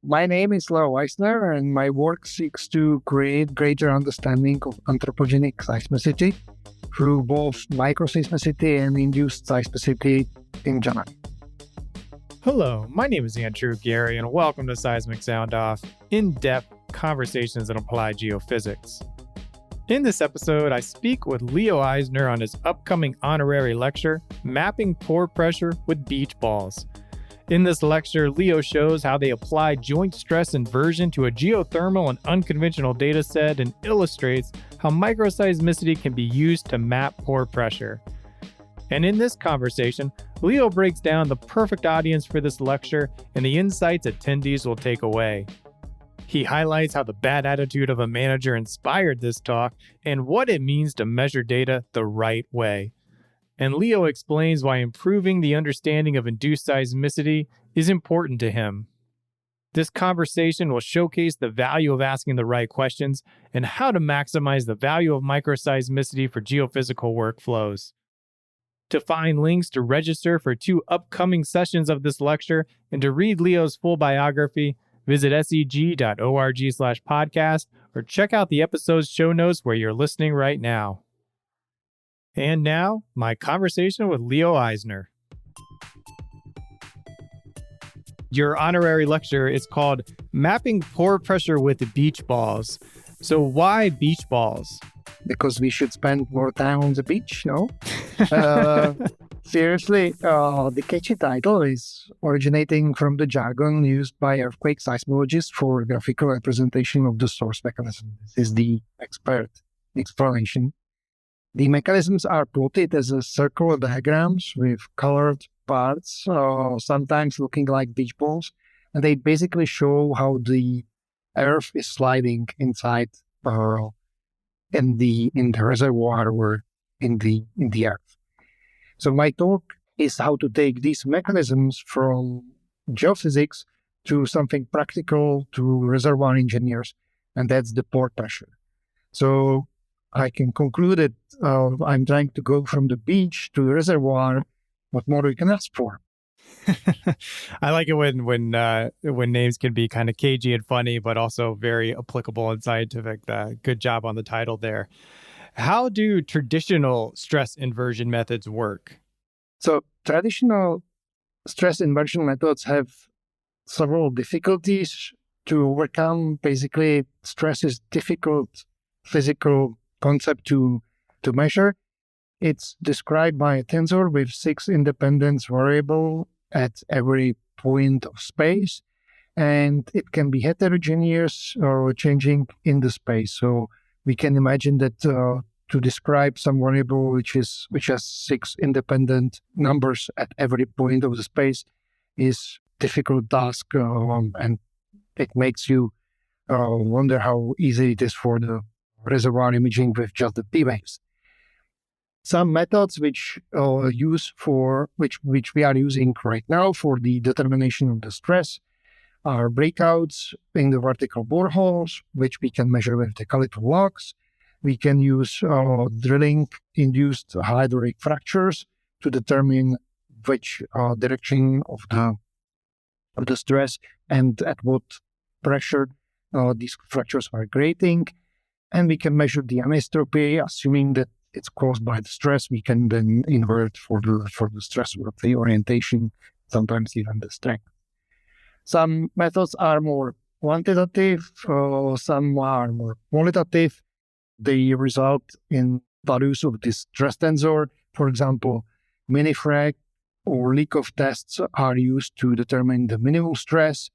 My name is Eisner, and my work seeks to create greater understanding of anthropogenic seismicity through both microseismicity and induced seismicity in general. Hello, my name is Andrew Gary, and welcome to Seismic Sound Off, in-depth conversations that apply geophysics. In this episode, I speak with Leo Eisner on his upcoming honorary lecture, Mapping Pore Pressure with Beach Balls. In this lecture, Leo shows how they apply joint stress inversion to a geothermal and unconventional dataset and illustrates how microseismicity can be used to map pore pressure. And in this conversation, Leo breaks down the perfect audience for this lecture and the insights attendees will take away. He highlights how the bad attitude of a manager inspired this talk and what it means to measure data the right way. And Leo explains why improving the understanding of induced seismicity is important to him. This conversation will showcase the value of asking the right questions and how to maximize the value of microseismicity for geophysical workflows. To find links to register for 2 upcoming sessions of this lecture and to read Leo's full biography, visit seg.org/podcast or check out the episode's show notes where you're listening right now. And now, my conversation with Leo Eisner. Your honorary lecture is called Mapping Pore Pressure with Beach Balls. So why beach balls? Because we should spend more time on the beach, no? Seriously, the catchy title is originating from the jargon used by earthquake seismologists for graphical representation of the source mechanism. This is the expert explanation. The mechanisms are plotted as a circular diagrams with colored parts, sometimes looking like beach balls, and they basically show how the Earth is sliding inside in the reservoir or in the Earth. So my talk is how to take these mechanisms from geophysics to something practical to reservoir engineers, and that's the pore pressure. So I can conclude that I'm trying to go from the beach to the reservoir. What more we can ask for? I like it when names can be kind of cagey and funny, but also very applicable and scientific. Good job on the title there. How do traditional stress inversion methods work? So traditional stress inversion methods have several difficulties to overcome. Basically, stress is difficult physical concept to measure. It's described by a tensor with 6 independent variables at every point of space, and it can be heterogeneous or changing in the space. So we can imagine that to describe some variable which has 6 independent numbers at every point of the space is difficult task, and it makes you wonder how easy it is for the reservoir imaging with just the P-waves. Some methods which we are using right now for the determination of the stress are breakouts in the vertical boreholes, which we can measure with the caliper logs. We can use drilling induced hydraulic fractures to determine which direction of the stress and at what pressure these fractures are grating. And we can measure the anisotropy, assuming that it's caused by the stress. We can then invert for the stress of the orientation, sometimes even the strength. Some methods are more quantitative, some are more qualitative. They result in values of this stress tensor. For example, mini-frag or leak-off tests are used to determine the minimum stress.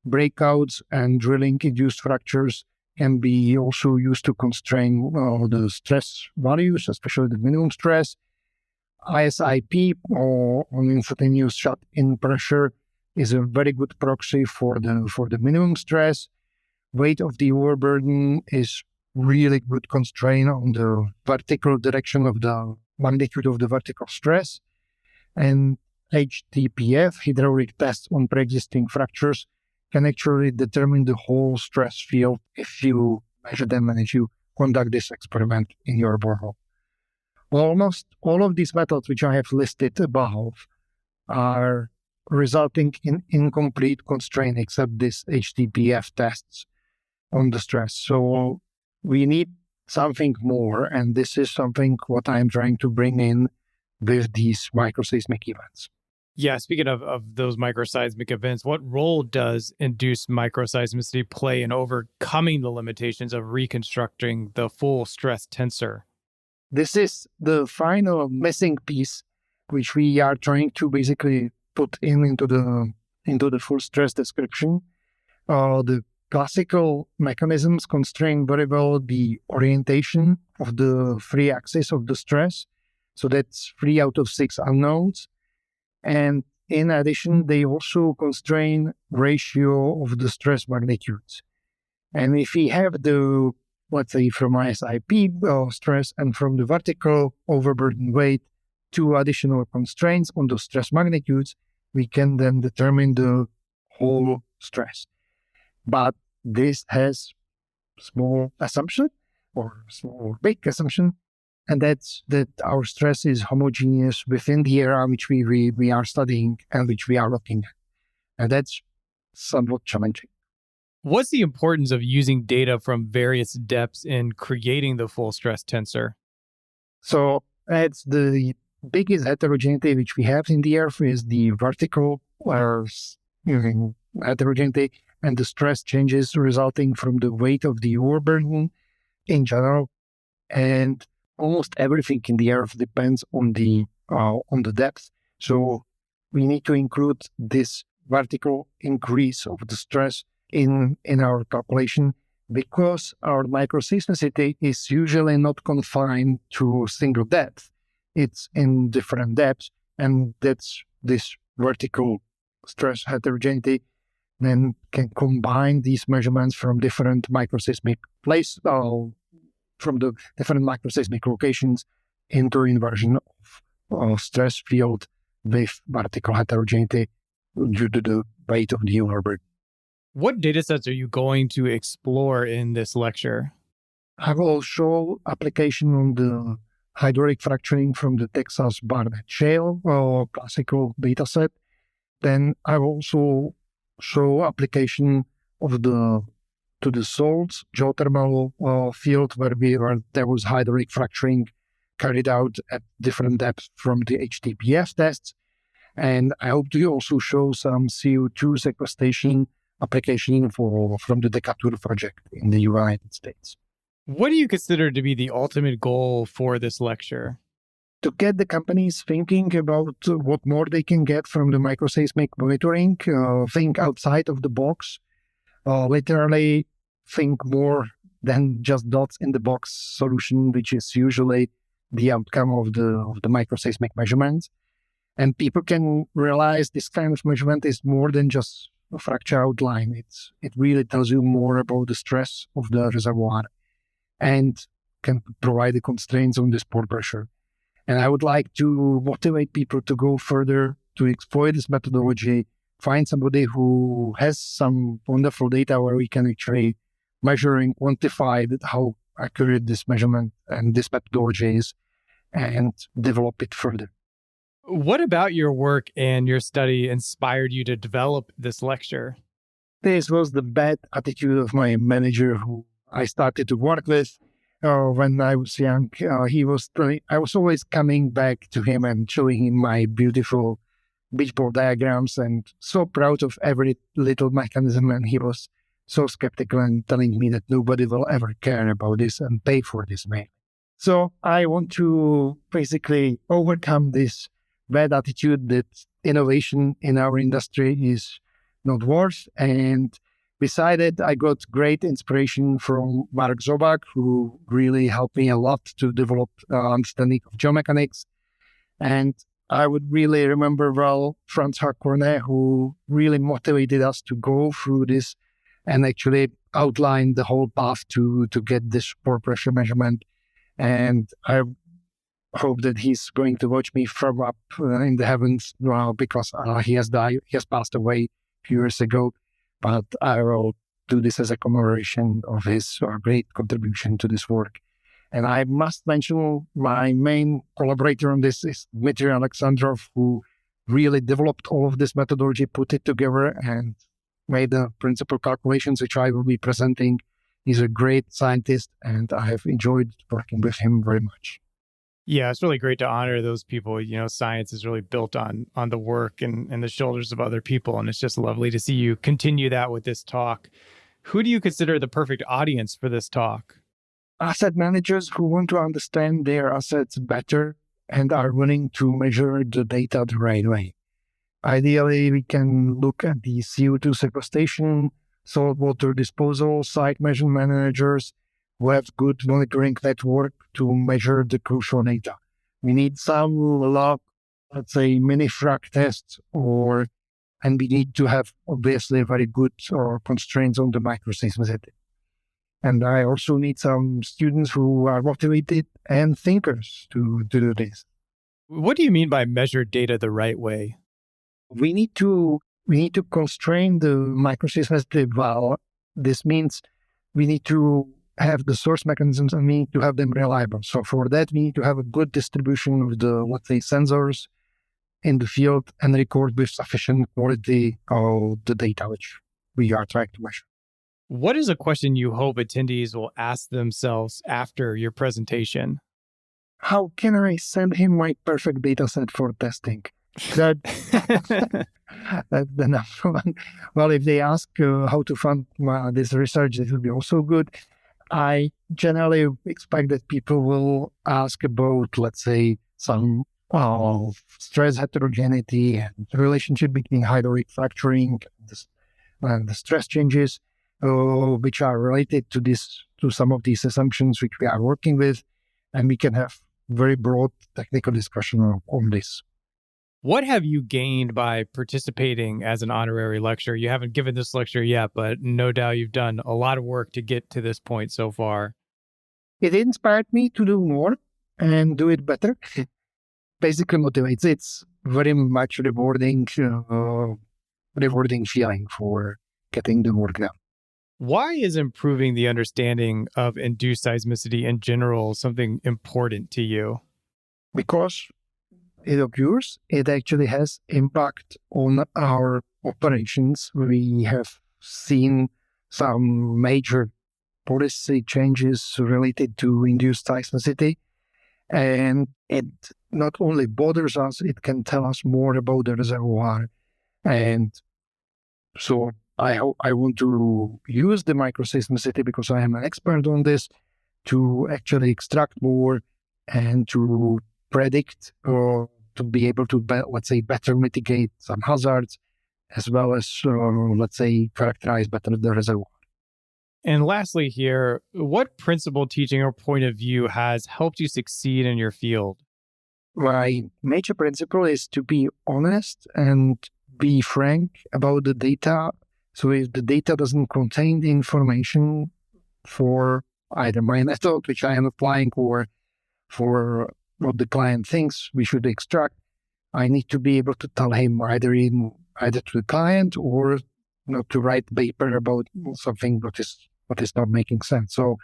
Breakouts and drilling-induced fractures can be also used to constrain the stress values, especially the minimum stress. ISIP, or instantaneous shut-in pressure, is a very good proxy for the minimum stress. Weight of the overburden is really good constraint on the vertical direction of the magnitude of the vertical stress. And HTPF, hydraulic tests on pre-existing fractures, can actually determine the whole stress field if you measure them and if you conduct this experiment in your borehole. Well, almost all of these methods which I have listed above are resulting in incomplete constraint except this HTPF tests on the stress. So we need something more, and this is something what I'm trying to bring in with these microseismic events. Yeah, speaking of those microseismic events, what role does induced microseismicity play in overcoming the limitations of reconstructing the full stress tensor? This is the final missing piece, which we are trying to basically put into the full stress description. The classical mechanisms constrain very well the orientation of the free axis of the stress. So that's 3 out of 6 unknowns. And in addition, they also constrain ratio of the stress magnitudes. And if we have the, let's say, from SIP stress and from the vertical overburden weight, 2 additional constraints on the stress magnitudes, we can then determine the whole stress. But this has small assumption or small big assumption, and that's that our stress is homogeneous within the area which we are studying and which we are looking at. And that's somewhat challenging. What's the importance of using data from various depths in creating the full stress tensor? So that's the biggest heterogeneity which we have in the Earth is the vertical heterogeneity and the stress changes resulting from the weight of the overburden in general. And almost everything in the Earth depends on the depth. So we need to include this vertical increase of the stress in our calculation, because our microseismicity is usually not confined to single depth. It's in different depths, and that's this vertical stress heterogeneity then can combine these measurements from different microseismic places, from the different microseismic locations into inversion of stress field with vertical heterogeneity due to the weight of the overburden. What datasets are you going to explore in this lecture? I will show application on the hydraulic fracturing from the Texas Barnett Shale, or classical dataset. Then I will also show application of to the salts geothermal field where there was hydraulic fracturing carried out at different depths from the HTPF tests. And I hope to also show some CO2 sequestration application from the Decatur project in the United States. What do you consider to be the ultimate goal for this lecture? To get the companies thinking about what more they can get from the microseismic monitoring, think outside of the box, literally think more than just dots in the box solution, which is usually the outcome of the microseismic measurements. And people can realize this kind of measurement is more than just a fracture outline. It really tells you more about the stress of the reservoir and can provide the constraints on this pore pressure. And I would like to motivate people to go further, to exploit this methodology, find somebody who has some wonderful data where we can actually measure and quantify how accurate this measurement and this methodology is, and develop it further. What about your work and your study inspired you to develop this lecture? This was the bad attitude of my manager who I started to work with when I was young. I was always coming back to him and showing him my beautiful beach ball diagrams and so proud of every little mechanism. And he was so skeptical and telling me that nobody will ever care about this and pay for this, man. So I want to basically overcome this bad attitude that innovation in our industry is not worth. And beside it, I got great inspiration from Mark Zobak, who really helped me a lot to develop understanding of geomechanics. And I would really remember well Franz Harcornet, who really motivated us to go through this and actually outline the whole path to get this pore pressure measurement. And I hope that he's going to watch me from up in the heavens because he has passed away a few years ago. But I will do this as a commemoration of his great contribution to this work. And I must mention my main collaborator on this is Dmitry Alexandrov, who really developed all of this methodology, put it together, and made the principal calculations, which I will be presenting. He's a great scientist, and I have enjoyed working with him very much. Yeah, it's really great to honor those people. Science is really built on the work and the shoulders of other people. And it's just lovely to see you continue that with this talk. Who do you consider the perfect audience for this talk? Asset managers who want to understand their assets better and are willing to measure the data the right way. Ideally, we can look at the CO2 sequestration, saltwater disposal, site measurement managers who have good monitoring network to measure the crucial data. We need some log, let's say, mini frac tests, and we need to have obviously very good constraints on the microseismicity. And I also need some students who are motivated and thinkers to do this. What do you mean by measure data the right way? We need to constrain the microseismicity well. This means we need to have the source mechanisms and we need to have them reliable. So for that, we need to have a good distribution of the, let's say, sensors in the field and record with sufficient quality of the data which we are trying to measure. What is a question you hope attendees will ask themselves after your presentation? How can I send him my perfect data set for testing? That's the number one. Well, if they ask how to fund this research, this will be also good. I generally expect that people will ask about, let's say, some stress heterogeneity and the relationship between hydraulic fracturing and the stress changes, which are related to some of these assumptions which we are working with, and we can have very broad technical discussion on this. What have you gained by participating as an honorary lecturer? You haven't given this lecture yet, but no doubt you've done a lot of work to get to this point so far. It inspired me to do more and do it better. Basically motivates. It's very much rewarding feeling for getting the work done. Why is improving the understanding of induced seismicity in general something important to you? Because it occurs, it actually has impact on our operations. We have seen some major policy changes related to induced seismicity, and it not only bothers us, it can tell us more about the reservoir. And so I want to use the microseismicity because I am an expert on this to actually extract more and to predict or to be able to, let's say, better mitigate some hazards, as well as, let's say, characterize better the reservoir. And lastly here, what principle, teaching, or point of view has helped you succeed in your field? My major principle is to be honest and be frank about the data. So if the data doesn't contain the information for either my method, which I am applying, or for what the client thinks we should extract, I need to be able to tell him either to the client or not to write paper about something what is not making sense. So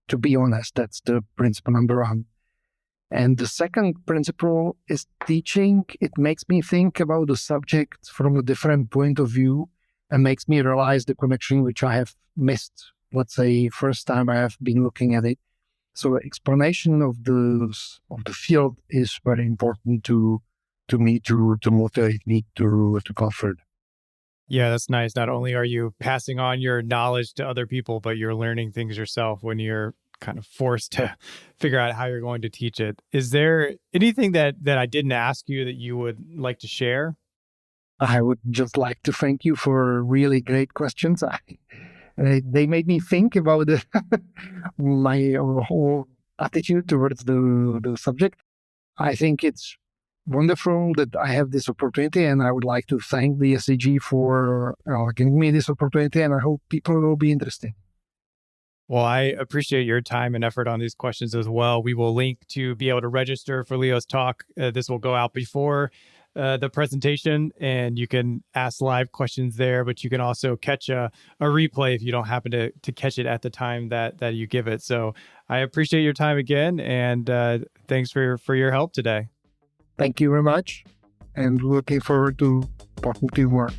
to be honest, that's the principle number one. And the second principle is teaching. It makes me think about the subject from a different point of view and makes me realize the connection which I have missed, let's say, first time I have been looking at it. So explanation of the field is very important to me to motivate me to go further. Yeah, that's nice. Not only are you passing on your knowledge to other people, but you're learning things yourself when you're kind of forced to figure out how you're going to teach it. Is there anything that I didn't ask you that you would like to share? I would just like to thank you for really great questions. They made me think about my whole attitude towards the subject. I think it's wonderful that I have this opportunity, and I would like to thank the SCG for giving me this opportunity, and I hope people will be interested. Well, I appreciate your time and effort on these questions as well. We will link to be able to register for Leo's talk. This will go out before the presentation, and you can ask live questions there, but you can also catch a replay if you don't happen to catch it at the time that you give it. So I appreciate your time again, and thanks for your help today. Thank you very much. and looking forward to talking more.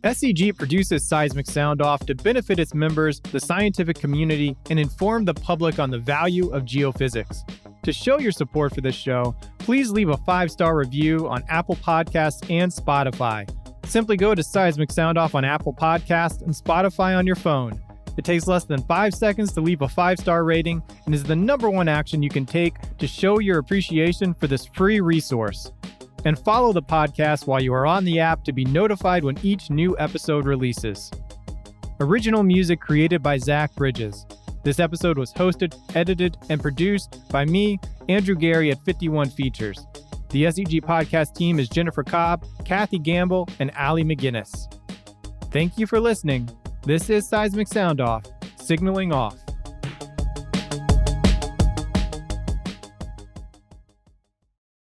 SEG produces Seismic Sound Off to benefit its members, the scientific community, and inform the public on the value of geophysics. To show your support for this show, please leave a 5-star review on Apple Podcasts and Spotify. Simply go to Seismic Sound Off on Apple Podcasts and Spotify on your phone. It takes less than 5 seconds to leave a 5-star rating and is the #1 action you can take to show your appreciation for this free resource. And follow the podcast while you are on the app to be notified when each new episode releases. Original music created by Zach Bridges. This episode was hosted, edited, and produced by me, Andrew Gary at 51 Features. The SEG podcast team is Jennifer Cobb, Kathy Gamble, and Allie McGinnis. Thank you for listening. This is Seismic Sound Off, signaling off.